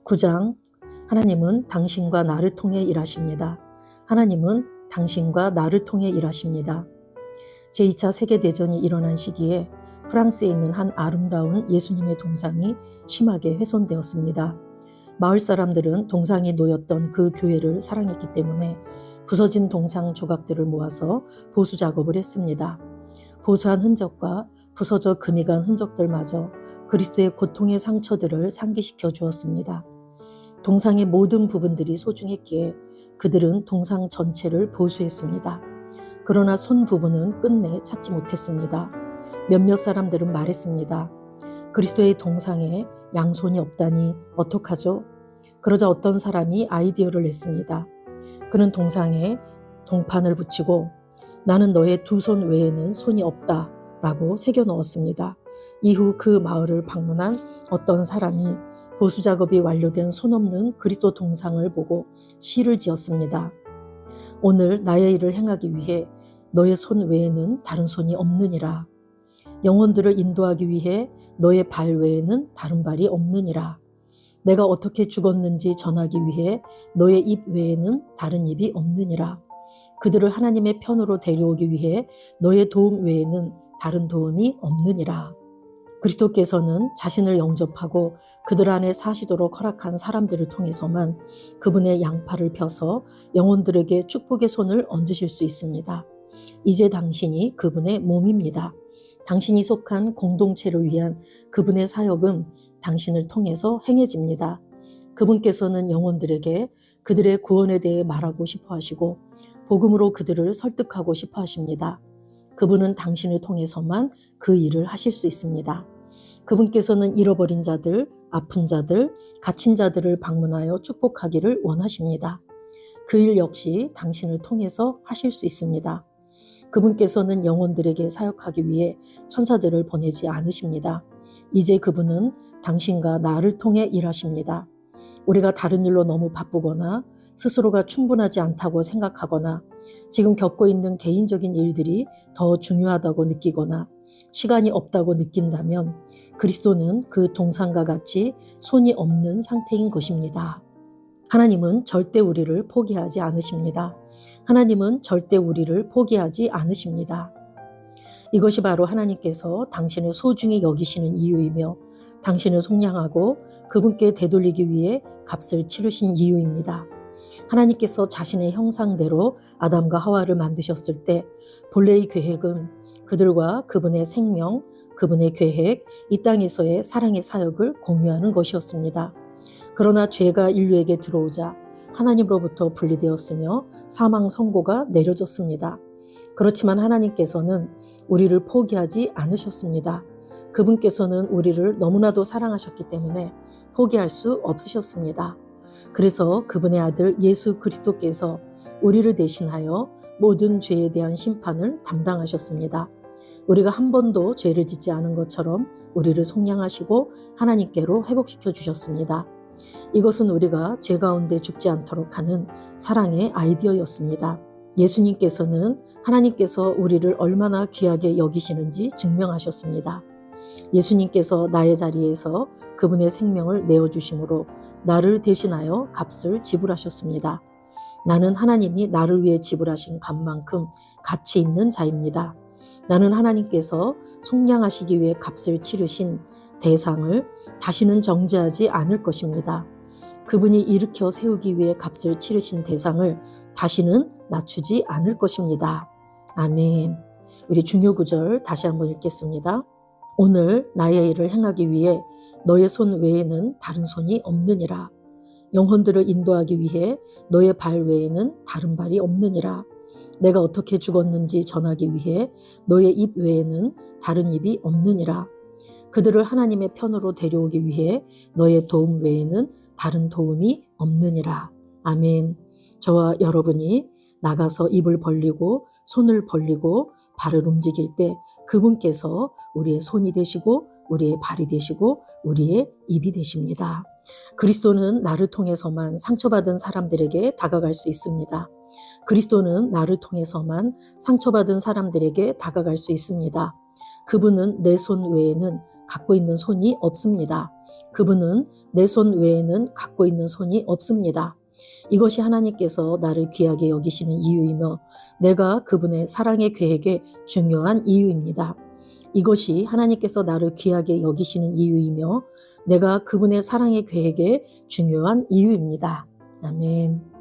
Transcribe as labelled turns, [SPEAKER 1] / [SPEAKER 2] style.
[SPEAKER 1] 9장. 하나님은 당신과 나를 통해 일하십니다. 하나님은 당신과 나를 통해 일하십니다. 제2차 세계대전이 일어난 시기에 프랑스에 있는 한 아름다운 예수님의 동상이 심하게 훼손되었습니다. 마을 사람들은 동상이 놓였던 그 교회를 사랑했기 때문에 부서진 동상 조각들을 모아서 보수 작업을 했습니다. 보수한 흔적과 부서져 금이 간 흔적들마저 그리스도의 고통의 상처들을 상기시켜 주었습니다. 동상의 모든 부분들이 소중했기에 그들은 동상 전체를 보수했습니다. 그러나 손 부분은 끝내 찾지 못했습니다. 몇몇 사람들은 말했습니다. 그리스도의 동상에 양손이 없다니 어떡하죠? 그러자 어떤 사람이 아이디어를 냈습니다. 그는 동상에 동판을 붙이고 나는 너의 두 손 외에는 손이 없다 라고 새겨 넣었습니다. 이후 그 마을을 방문한 어떤 사람이 보수 작업이 완료된 손 없는 그리스도 동상을 보고 시를 지었습니다. 오늘 나의 일을 행하기 위해 너의 손 외에는 다른 손이 없느니라. 영혼들을 인도하기 위해 너의 발 외에는 다른 발이 없느니라. 내가 어떻게 죽었는지 전하기 위해 너의 입 외에는 다른 입이 없느니라. 그들을 하나님의 편으로 데려오기 위해 너의 도움 외에는 다른 도움이 없느니라. 그리스도께서는 자신을 영접하고 그들 안에 사시도록 허락한 사람들을 통해서만 그분의 양팔을 펴서 영혼들에게 축복의 손을 얹으실 수 있습니다. 이제 당신이 그분의 몸입니다. 당신이 속한 공동체를 위한 그분의 사역은 당신을 통해서 행해집니다. 그분께서는 영혼들에게 그들의 구원에 대해 말하고 싶어 하시고 복음으로 그들을 설득하고 싶어 하십니다. 그분은 당신을 통해서만 그 일을 하실 수 있습니다. 그분께서는 잃어버린 자들, 아픈 자들, 갇힌 자들을 방문하여 축복하기를 원하십니다. 그 일 역시 당신을 통해서 하실 수 있습니다. 그분께서는 영혼들에게 사역하기 위해 천사들을 보내지 않으십니다. 이제 그분은 당신과 나를 통해 일하십니다. 우리가 다른 일로 너무 바쁘거나 스스로가 충분하지 않다고 생각하거나 지금 겪고 있는 개인적인 일들이 더 중요하다고 느끼거나 시간이 없다고 느낀다면 그리스도는 그 동상과 같이 손이 없는 상태인 것입니다. 하나님은 절대 우리를 포기하지 않으십니다. 하나님은 절대 우리를 포기하지 않으십니다. 이것이 바로 하나님께서 당신을 소중히 여기시는 이유이며 당신을 속량하고 그분께 되돌리기 위해 값을 치르신 이유입니다. 하나님께서 자신의 형상대로 아담과 하와를 만드셨을 때 본래의 계획은 그들과 그분의 생명, 그분의 계획, 이 땅에서의 사랑의 사역을 공유하는 것이었습니다. 그러나 죄가 인류에게 들어오자 하나님으로부터 분리되었으며 사망 선고가 내려졌습니다. 그렇지만 하나님께서는 우리를 포기하지 않으셨습니다. 그분께서는 우리를 너무나도 사랑하셨기 때문에 포기할 수 없으셨습니다. 그래서 그분의 아들 예수 그리스도께서 우리를 대신하여 모든 죄에 대한 심판을 담당하셨습니다. 우리가 한 번도 죄를 짓지 않은 것처럼 우리를 속량하시고 하나님께로 회복시켜 주셨습니다. 이것은 우리가 죄 가운데 죽지 않도록 하는 사랑의 아이디어였습니다. 예수님께서는 하나님께서 우리를 얼마나 귀하게 여기시는지 증명하셨습니다. 예수님께서 나의 자리에서 그분의 생명을 내어주심으로 나를 대신하여 값을 지불하셨습니다. 나는 하나님이 나를 위해 지불하신 값만큼 가치 있는 자입니다. 나는 하나님께서 속량하시기 위해 값을 치르신 대상을 다시는 정죄하지 않을 것입니다. 그분이 일으켜 세우기 위해 값을 치르신 대상을 다시는 낮추지 않을 것입니다. 아멘. 우리 중요 구절 다시 한번 읽겠습니다. 오늘 나의 일을 행하기 위해 너의 손 외에는 다른 손이 없느니라. 영혼들을 인도하기 위해 너의 발 외에는 다른 발이 없느니라. 내가 어떻게 죽었는지 전하기 위해 너의 입 외에는 다른 입이 없느니라. 그들을 하나님의 편으로 데려오기 위해 너의 도움 외에는 다른 도움이 없느니라. 아멘. 저와 여러분이 나가서 입을 벌리고 손을 벌리고 발을 움직일 때 그분께서 우리의 손이 되시고 우리의 발이 되시고 우리의 입이 되십니다. 그리스도는 나를 통해서만 상처받은 사람들에게 다가갈 수 있습니다. 그리스도는 나를 통해서만 상처받은 사람들에게 다가갈 수 있습니다. 그분은 내 손 외에는 갖고 있는 손이 없습니다. 그분은 내 손 외에는 갖고 있는 손이 없습니다. 이것이 하나님께서 나를 귀하게 여기시는 이유이며 내가 그분의 사랑의 계획에 중요한 이유입니다. 이것이 하나님께서 나를 귀하게 여기시는 이유이며 내가 그분의 사랑의 계획에 중요한 이유입니다. 아멘.